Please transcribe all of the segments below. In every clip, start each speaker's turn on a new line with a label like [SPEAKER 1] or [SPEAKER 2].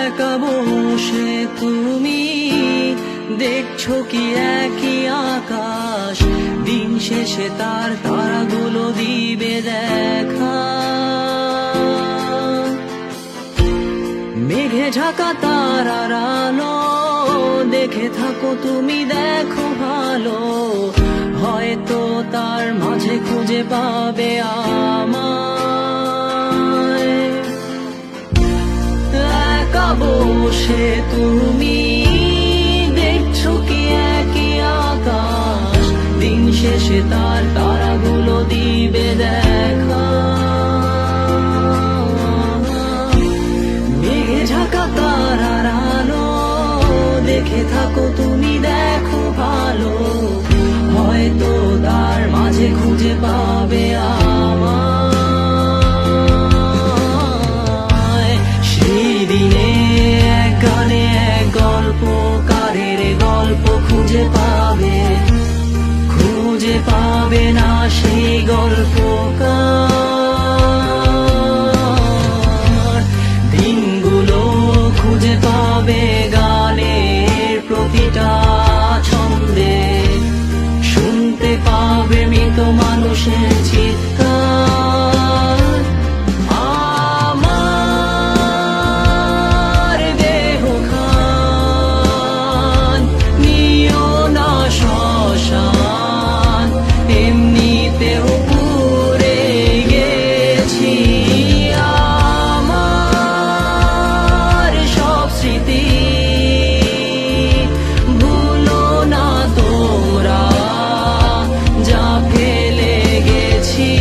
[SPEAKER 1] একা বসে তুমি দেখছো কি একই আকাশ, দিন শেষে তার তারাগুলো দিবে দেখা। মেঘে ঢাকা তারার আলো দেখে থাকো তুমি, দেখো ভালো, হয়তো তার মাঝে খুঁজে পাবে আমায়। একা বসে তুমি দেখছো কি একই আকাশ, দিন শেষে তার তারাগুলো দিবে দেখা। মেঘে ঢাকা তারার আলো দেখে থাকো তুমি, দেখো ভালো, হয়তো তার মাঝে খুঁজে পাবে আমায়। সেই দিনে এক গানে এক গল্পকারের গল্প খুঁজে পাবে, খুঁজে পাবে না সেই গল্পকার। দিনগুলো খুঁজে পাবে গানের প্রতিটা ছন্দে, শুনতে পাবে মৃত মানুষের চিৎকার। আমার দেহ খান নিও না শ্মশান, এমনিতেও পুড়ে গেছি। আমার সব স্মৃতি ভুলো না তোমরা, যা ফেলে গেছি।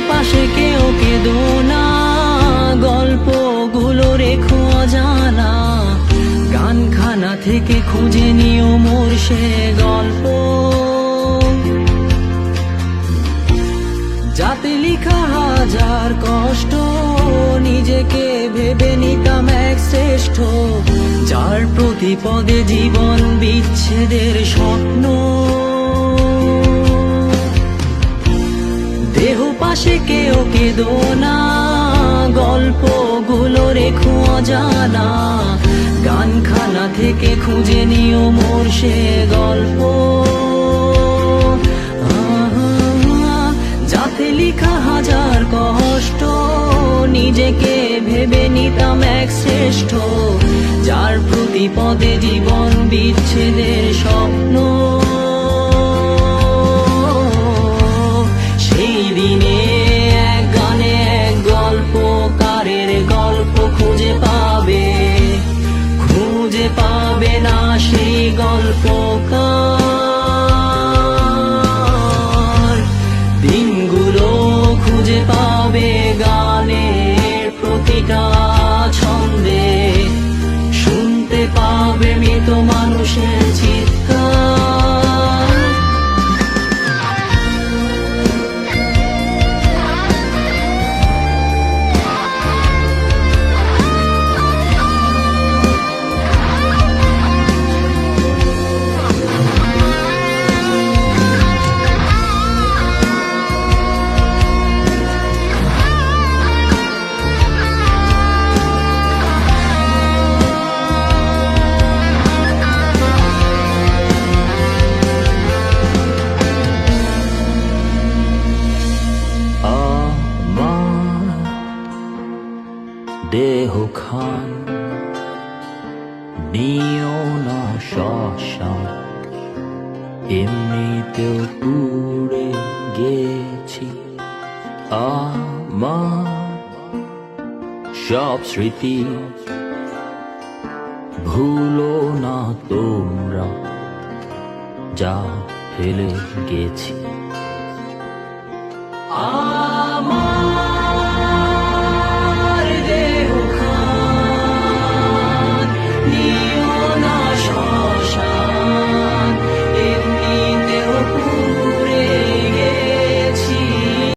[SPEAKER 1] পাশে কেউ কেঁদো না, গল্পগুলো রেখো অজানা, গানখানা থেকে খুঁজে নিও মোর সে গল্প, যাতে লিখা হাজার কষ্ট নিজেকে ভেবে নিতাম এক শ্রেষ্ঠ, যার প্রতি পদে জীবন বিচ্ছেদের স্বপ্ন। দেহ পাশে কেউ কেঁদো না, গল্পগুলো রেখো অজানা, গানখানা থেকে খুঁজে নিও মোর সে গল্প, যাতে লিখা হাজার কষ্ট নিজেকে ভেবে নিতাম এক শ্রেষ্ঠ, যার প্রতি পদে জীবন বিচ্ছেদের স্বপ্ন। সেই দিনে এক গানে এক গল্পকারের গল্প খুঁজে পাবে, খুঁজে পাবে না সেই গল্পকার। দিনগুলো খুঁজে পাবে গানের প্রতিটা ছন্দে, শুনতে পাবে মৃত মানুষের চিৎকার। দেহ খান নিও না শ্মশান, এমনিতেও পুড়ে গেছি। আমার সব স্মৃতি ভুলো না তোমরা, যা ফেলে গেছি।